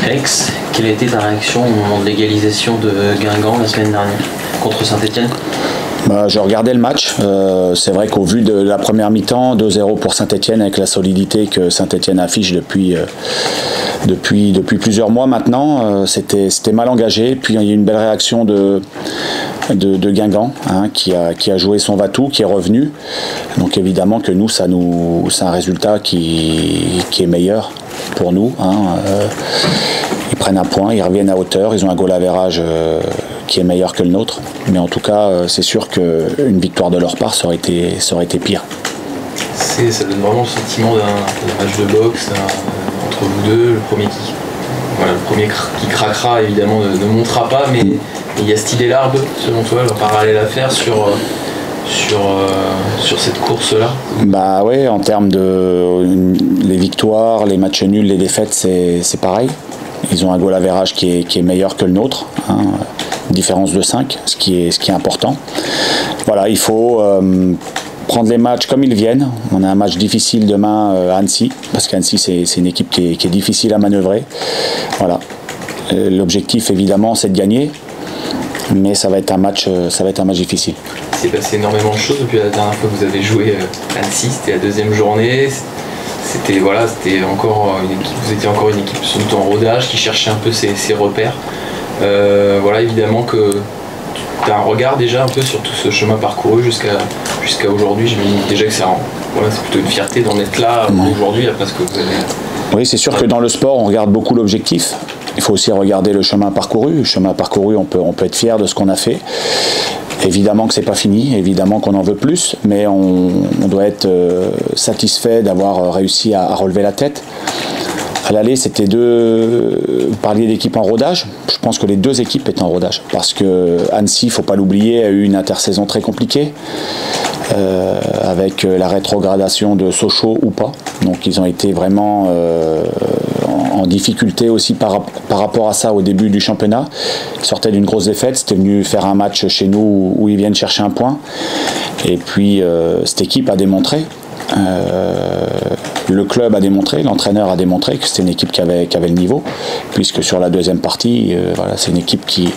Alex, quelle a été ta réaction au moment de l'égalisation de Guingamp la semaine dernière contre Saint-Etienne? Je regardais le match. C'est vrai qu'au vu de la première mi-temps, 2-0 pour Saint-Etienne avec la solidité que Saint-Etienne affiche depuis plusieurs mois maintenant, c'était mal engagé. Puis il y a eu une belle réaction de Guingamp, qui a joué son va-tout, qui est revenu. Donc évidemment que nous, c'est un résultat qui est meilleur pour nous. Ils prennent un point, ils reviennent à hauteur, ils ont un goal average qui est meilleur que le nôtre. Mais en tout cas, c'est sûr qu'une victoire de leur part, ça aurait été pire. Ça donne vraiment le sentiment d'un match de boxe entre vous deux. Le premier qui craquera, évidemment, ne montera pas, mais il y a cette idée-là, selon toi, le parallèle à faire sur cette course-là? Oui, en termes de les victoires, les matchs nuls, les défaites, c'est pareil. Ils ont un goal average qui est meilleur que le nôtre, différence de 5, ce qui est important. Voilà, il faut prendre les matchs comme ils viennent. On a un match difficile demain à Annecy, parce qu'Annecy c'est une équipe qui est difficile à manœuvrer. Voilà. L'objectif évidemment c'est de gagner, mais ça va être un match difficile. Il s'est passé énormément de choses depuis la dernière fois que vous avez joué Annecy, c'était la deuxième journée. C'était encore une équipe, vous étiez encore une équipe sans doute en rodage qui cherchait un peu ses repères. Évidemment que tu as un regard déjà un peu sur tout ce chemin parcouru jusqu'à aujourd'hui. J'imagine déjà que c'est plutôt une fierté d'en être là aujourd'hui après ce que vous avez. Oui, c'est sûr que dans le sport, on regarde beaucoup l'objectif. Il faut aussi regarder le chemin parcouru. Le chemin parcouru, on peut être fier de ce qu'on a fait. Évidemment que c'est pas fini, évidemment qu'on en veut plus, mais on doit être satisfait d'avoir réussi à relever la tête. À l'aller, c'était vous parliez d'équipes en rodage. Je pense que les deux équipes étaient en rodage. Parce que Annecy, il ne faut pas l'oublier, a eu une intersaison très compliquée. Avec la rétrogradation de Sochaux ou pas. Donc ils ont été vraiment en difficulté aussi par rapport à ça au début du championnat. Ils sortaient d'une grosse défaite, c'était venu faire un match chez nous où ils viennent chercher un point. Et puis cette équipe a démontré. Le club a démontré, l'entraîneur a démontré que c'était une équipe qui avait le niveau, puisque sur la deuxième partie, c'est une équipe qui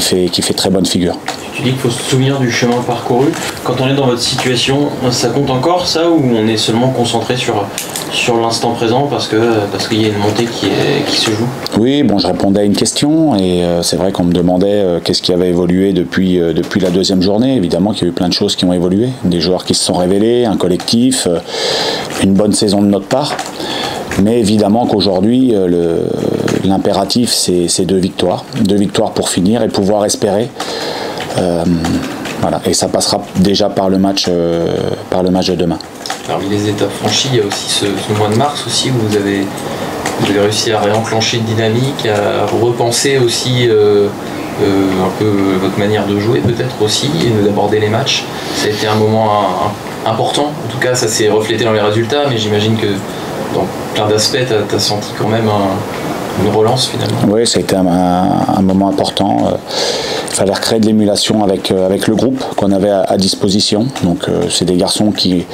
fait très bonne figure. Tu dis qu'il faut se souvenir du chemin parcouru. Quand on est dans votre situation, ça compte encore ça, ou on est seulement concentré sur l'instant présent parce qu'il y a une montée qui se joue? Oui, je répondais à une question et c'est vrai qu'on me demandait qu'est-ce qui avait évolué depuis la deuxième journée. Évidemment qu'il y a eu plein de choses qui ont évolué, des joueurs qui se sont révélés, un collectif, une bonne saison de notre part. Mais évidemment qu'aujourd'hui, l'impératif c'est deux victoires pour finir et pouvoir espérer. Et ça passera déjà par le match de demain. Parmi les étapes franchies, il y a aussi ce mois de mars aussi où vous avez réussi à réenclencher une dynamique, à repenser aussi un peu votre manière de jouer peut-être aussi, et d'aborder les matchs. Ça a été un moment important, en tout cas ça s'est reflété dans les résultats, mais j'imagine que dans plein d'aspects, tu as senti quand même une relance finalement. Oui, ça a été un moment important. Il fallait recréer de l'émulation avec le groupe qu'on avait à disposition. Donc c'est des garçons qui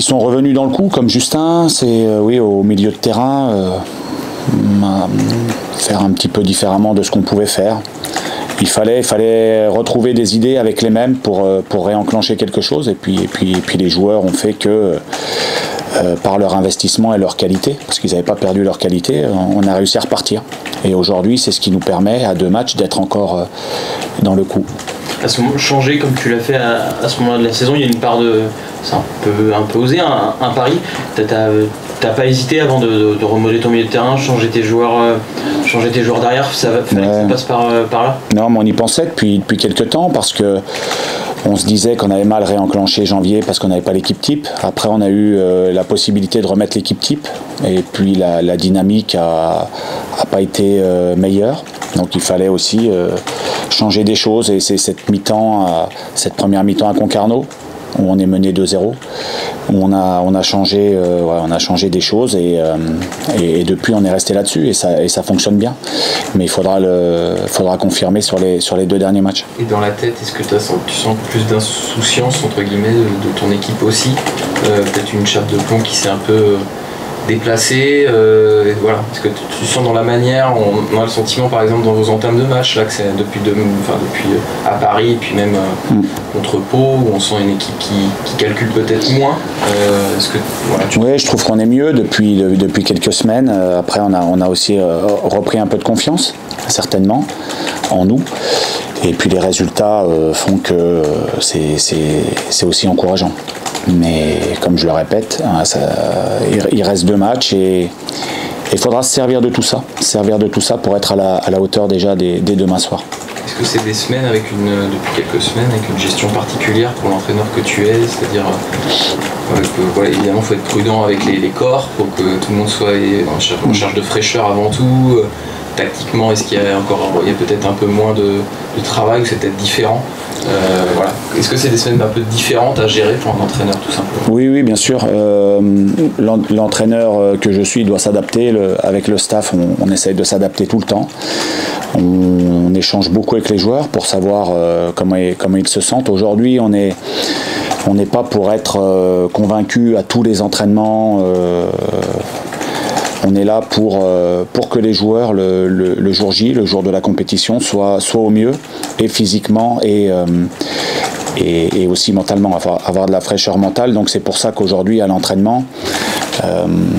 sont revenus dans le coup, comme Justin, c'est au milieu de terrain, faire un petit peu différemment de ce qu'on pouvait faire. Il fallait retrouver des idées avec les mêmes pour réenclencher quelque chose. Et puis les joueurs ont fait que par leur investissement et leur qualité, parce qu'ils n'avaient pas perdu leur qualité, on a réussi à repartir. Et aujourd'hui, c'est ce qui nous permet, à 2 matchs, d'être encore dans le coup. À ce moment, changer comme tu l'as fait à ce moment-là de la saison, il y a une part de... C'est un peu osé, un pari. T'as pas hésité avant de remodeler ton milieu de terrain, changer tes joueurs derrière, fallait que ça passe par là? Non, mais on y pensait depuis quelques temps, parce que on se disait qu'on avait mal réenclenché janvier parce qu'on n'avait pas l'équipe type. Après, on a eu la possibilité de remettre l'équipe type. Et puis, la dynamique a pas été meilleure. Donc, il fallait aussi changer des choses. Et c'est cette première mi-temps à Concarneau, où on est mené 2-0, où on a changé des choses et depuis on est resté là-dessus et ça fonctionne bien. Mais il faudra confirmer sur les 2 derniers matchs. Et dans la tête, est-ce que tu sens plus d'insouciance entre guillemets de ton équipe aussi, peut-être une chape de plomb qui s'est un peu déplacé, voilà. Est-ce que tu sens dans la manière, on a le sentiment par exemple dans vos entames de match là que c'est depuis à Paris, puis même contre Pau, où on sent une équipe qui calcule peut-être moins. Est-ce que voilà, Oui, je trouve qu'on est mieux depuis quelques semaines. Après, on a aussi repris un peu de confiance, certainement, en nous. Et puis les résultats font que c'est aussi encourageant. Mais comme je le répète, hein, il reste 2 matchs et il faudra se servir de tout ça pour être à la hauteur déjà dès demain soir. Est-ce que c'est des semaines depuis quelques semaines avec une gestion particulière pour l'entraîneur que tu es, c'est-à-dire voilà, évidemment il faut être prudent avec les corps, il faut que tout le monde soit en charge de fraîcheur avant tout. Tactiquement, est-ce qu'il y a peut-être un peu moins de travail ou c'est peut-être différent? Voilà. Est-ce que c'est des semaines un peu différentes à gérer pour un entraîneur tout simplement? Oui, bien sûr. L'entraîneur que je suis doit s'adapter. Avec le staff, on essaye de s'adapter tout le temps. On échange beaucoup avec les joueurs pour savoir comment ils se sentent. Aujourd'hui, on n'est pas pour être convaincu à tous les entraînements. On est là pour que les joueurs, le jour J, le jour de la compétition, soient au mieux, et physiquement et aussi mentalement, avoir de la fraîcheur mentale. Donc c'est pour ça qu'aujourd'hui, à l'entraînement,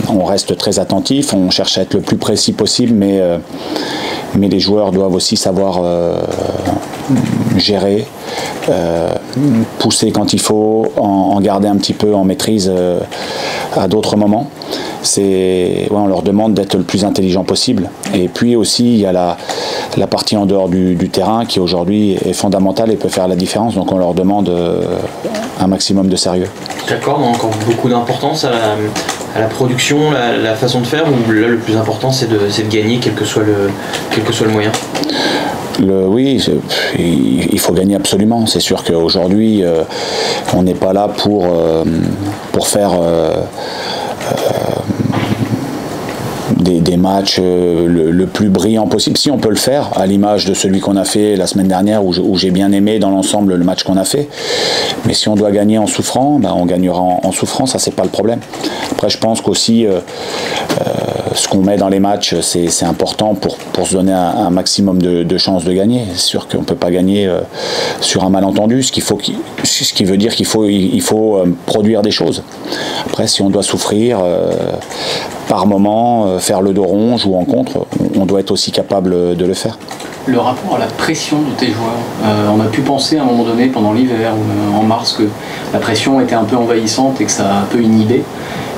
on reste très attentif, on cherche à être le plus précis possible, mais les joueurs doivent aussi savoir gérer, pousser quand il faut, en garder un petit peu en maîtrise à d'autres moments. On leur demande d'être le plus intelligent possible. Et puis aussi, il y a la partie en dehors du terrain qui aujourd'hui est fondamentale et peut faire la différence. Donc on leur demande un maximum de sérieux. D'accord, on a encore beaucoup d'importance à la production, la façon de faire, ou là le plus important c'est de gagner quel que soit le moyen? Oui, il faut gagner absolument. C'est sûr qu'aujourd'hui, on n'est pas là pour faire des matchs le plus brillant possible. Si on peut le faire, à l'image de celui qu'on a fait la semaine dernière, où j'ai bien aimé dans l'ensemble le match qu'on a fait. Mais si on doit gagner en souffrant, on gagnera en souffrant, ça c'est pas le problème. Après je pense qu'aussi ce qu'on met dans les matchs c'est important pour se donner un maximum de chances de gagner. C'est sûr qu'on ne peut pas gagner sur un malentendu, ce qui veut dire qu'il faut produire des choses. Après si on doit souffrir par moment, faire le dos rond, jouer en contre, on doit être aussi capable de le faire. Le rapport à la pression de tes joueurs, on a pu penser à un moment donné pendant l'hiver ou en mars que la pression était un peu envahissante et que ça a un peu inhibé.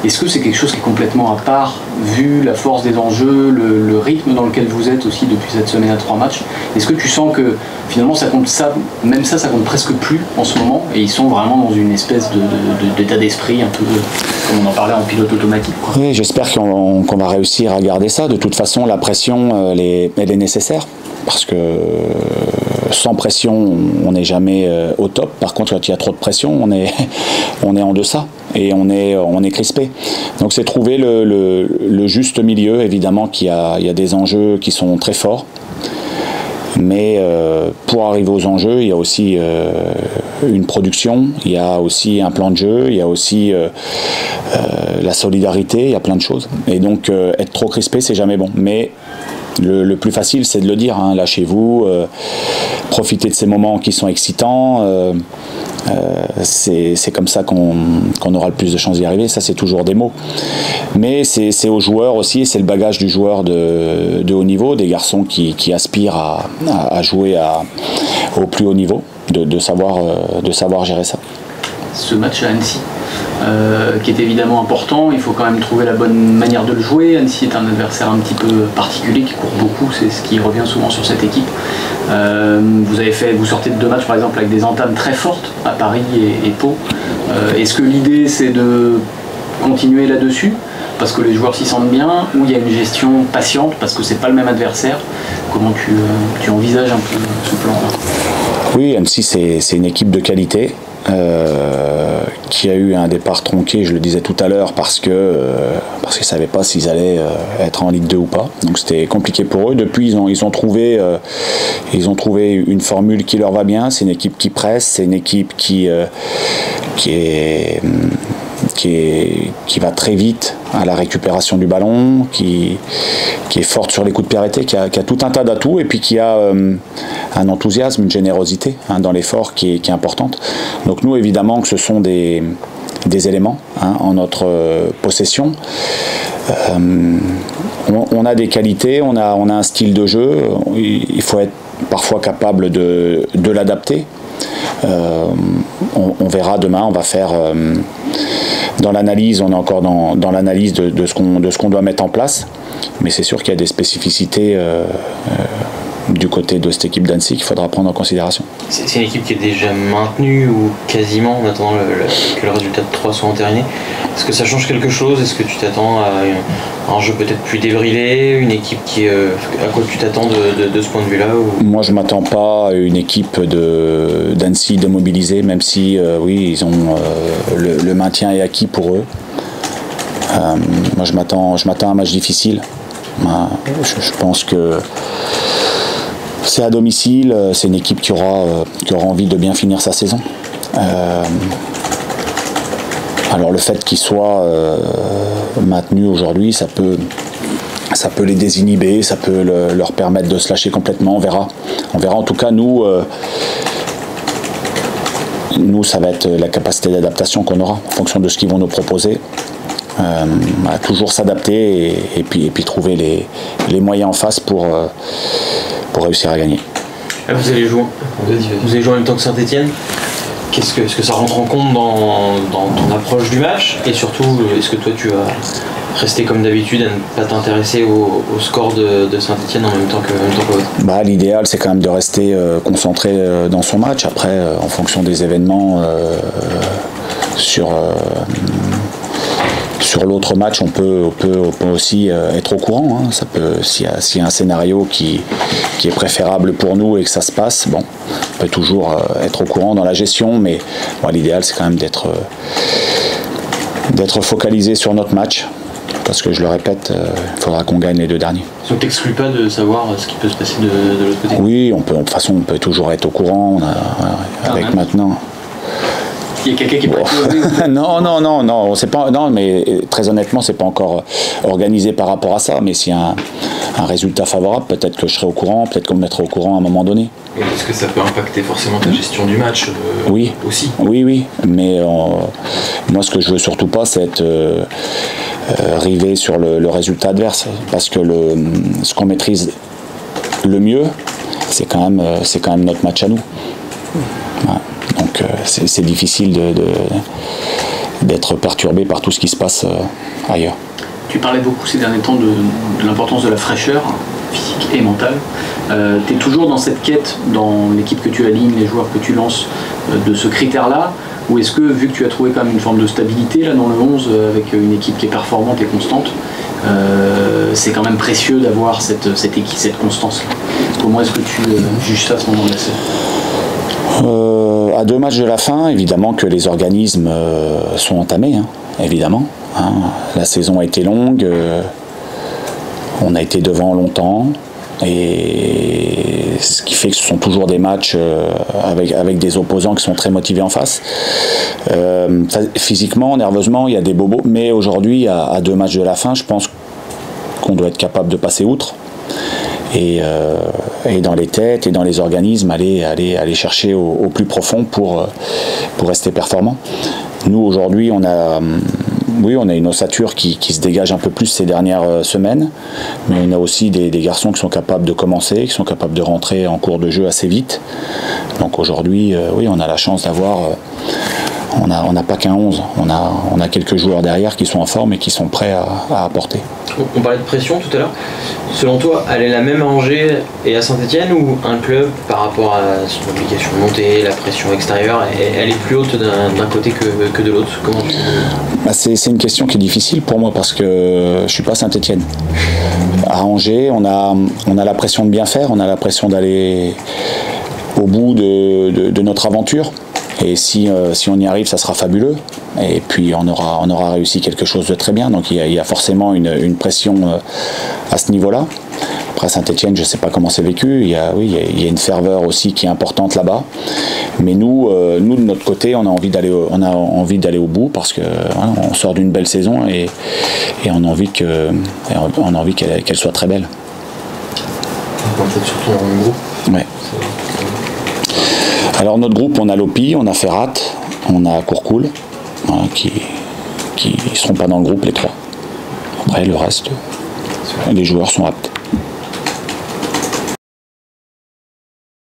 Est-ce que c'est quelque chose qui est complètement à part, vu la force des enjeux, le rythme dans lequel vous êtes aussi depuis cette semaine à 3 matchs? Est-ce que tu sens que finalement ça compte ça compte presque plus en ce moment et ils sont vraiment dans une espèce d'état d'esprit un peu comme on en parlait en pilote automatique, quoi? Oui, j'espère qu'on va réussir à garder ça. De toute façon, la pression, elle est nécessaire. Parce que sans pression, on n'est jamais au top. Par contre, quand il y a trop de pression, on est en deçà et on est crispé. Donc c'est trouver le juste milieu. Évidemment qu'il y a des enjeux qui sont très forts. Mais pour arriver aux enjeux, il y a aussi une production, il y a aussi un plan de jeu, il y a aussi la solidarité, il y a plein de choses. Et donc être trop crispé, c'est jamais bon. Mais le plus facile, c'est de le dire, hein, lâchez-vous, profitez de ces moments qui sont excitants, c'est comme ça qu'on aura le plus de chances d'y arriver. Ça, c'est toujours des mots. Mais c'est aux joueurs aussi, c'est le bagage du joueur de haut niveau, des garçons qui aspirent à jouer au plus haut niveau, de savoir gérer ça. Ce match à Annecy, qui est évidemment important, il faut quand même trouver la bonne manière de le jouer. Annecy est un adversaire un petit peu particulier qui court beaucoup, c'est ce qui revient souvent sur cette équipe. Vous sortez de 2 matchs par exemple avec des entames très fortes à Paris et Pau. Est-ce que l'idée c'est de continuer là-dessus parce que les joueurs s'y sentent bien, ou il y a une gestion patiente parce que c'est pas le même adversaire? Comment tu envisages un peu ce plan-là? Oui, Annecy c'est une équipe de qualité. Qui a eu un départ tronqué, je le disais tout à l'heure, parce qu'ils ne savaient pas s'ils allaient être en Ligue 2 ou pas. Donc c'était compliqué pour eux. Depuis, ils ont trouvé une formule qui leur va bien. C'est une équipe qui presse, c'est une équipe qui est qui va très vite à la récupération du ballon, qui est forte sur les coups de pied arrêtés, qui a tout un tas d'atouts et puis qui a un enthousiasme, une générosité dans l'effort qui est importante. Donc nous, évidemment, que ce sont des éléments en notre possession. On a des qualités, on a un style de jeu, il faut être parfois capable de l'adapter. On verra demain, on va faire dans l'analyse, on est encore dans l'analyse de ce qu'on doit mettre en place, mais c'est sûr qu'il y a des spécificités du côté de cette équipe d'Annecy qu'il faudra prendre en considération. C'est une équipe qui est déjà maintenue ou quasiment en attendant que le résultat de 3 soit entériné. Est-ce que ça change quelque chose? Est-ce que tu t'attends à un jeu peut-être plus débridé, une équipe à quoi tu t'attends de ce point de vue-là ou... Moi, je ne m'attends pas à une équipe d'Annecy démobilisée, même si oui, ils ont le maintien est acquis pour eux. Moi, je m'attends à un match difficile. Je pense que c'est à domicile, c'est une équipe qui aura envie de bien finir sa saison. Alors le fait qu'ils soient maintenus aujourd'hui, ça peut les désinhiber, ça peut leur permettre de se lâcher complètement, on verra. On verra en tout cas, nous ça va être la capacité d'adaptation qu'on aura en fonction de ce qu'ils vont nous proposer. À toujours s'adapter et puis trouver les moyens en face pour réussir à gagner. Vous allez jouer en même temps que Saint-Etienne. Est-ce que ça rentre en compte dans ton approche du match? Et surtout, est-ce que toi tu vas rester comme d'habitude à ne pas t'intéresser au score de Saint-Etienne en même temps que l'autre? L'idéal, c'est quand même de rester concentré dans son match. Après, en fonction des événements sur l'autre match, on peut aussi être au courant. Ça peut, s'il y a un scénario qui est préférable pour nous et que ça se passe, on peut toujours être au courant dans la gestion, mais l'idéal c'est quand même d'être focalisé sur notre match, parce que je le répète, il faudra qu'on gagne les 2 derniers. On t'exclut pas de savoir ce qui peut se passer de l'autre côté? Oui, de toute façon on peut toujours être au courant, avec maintenant. Il y a quelqu'un qui est Non, c'est pas. Non, mais très honnêtement, c'est pas encore organisé par rapport à ça. Mais s'il y a un résultat favorable, peut-être que je serai au courant, peut-être qu'on me mettra au courant à un moment donné. Est-ce que ça peut impacter forcément ta gestion du match oui. Aussi? Oui. Mais moi, ce que je veux surtout pas, c'est être rivé sur le résultat adverse, parce que ce qu'on maîtrise le mieux, c'est quand même notre match à nous. Voilà. Donc c'est difficile d'être perturbé par tout ce qui se passe ailleurs. Tu parlais beaucoup ces derniers temps de l'importance de la fraîcheur physique et mentale. Tu es toujours dans cette quête, dans l'équipe que tu alignes, les joueurs que tu lances, de ce critère-là? Ou est-ce que, vu que tu as trouvé quand même une forme de stabilité là dans le 11, avec une équipe qui est performante et constante, c'est quand même précieux d'avoir cette constance-là? Comment est-ce que tu juges ça à ce moment-là? À 2 matchs de la fin, évidemment que les organismes sont entamés, évidemment. La saison a été longue, on a été devant longtemps, et ce qui fait que ce sont toujours des matchs avec des opposants qui sont très motivés en face. Physiquement, nerveusement, il y a des bobos, mais aujourd'hui, à 2 matchs de la fin, je pense qu'on doit être capable de passer outre. Et dans les têtes et dans les organismes, aller chercher au plus profond pour rester performant. Nous, aujourd'hui, on a une ossature qui se dégage un peu plus ces dernières semaines, mais on a aussi des garçons qui sont capables de commencer, qui sont capables de rentrer en cours de jeu assez vite. Donc aujourd'hui, on a la chance d'avoir... On n'a pas qu'un 11, on a quelques joueurs derrière qui sont en forme et qui sont prêts à apporter. On parlait de pression tout à l'heure. Selon toi, elle est la même à Angers et à Saint-Etienne, ou un club, par rapport à son obligation de monter, la pression extérieure, elle est plus haute d'un côté que de l'autre? Comment tu... C'est une question qui est difficile pour moi, parce que je ne suis pas Saint-Etienne. À Angers, on a la pression de bien faire, on a la pression d'aller au bout de notre aventure. Et si on y arrive, ça sera fabuleux. Et puis on aura réussi quelque chose de très bien. Donc il y a forcément une pression à ce niveau-là. Après Saint-Etienne, je ne sais pas comment c'est vécu. Il y a une ferveur aussi qui est importante là-bas. Mais nous, de notre côté, on a envie d'aller au bout parce que voilà, on sort d'une belle saison et on a envie qu'elle soit très belle. En fait, surtout dans le groupe. Ouais. Alors notre groupe, on a Lopi, on a Ferrat, on a Courcoul, voilà, qui ne seront pas dans le groupe les trois. Après le reste, les joueurs sont aptes.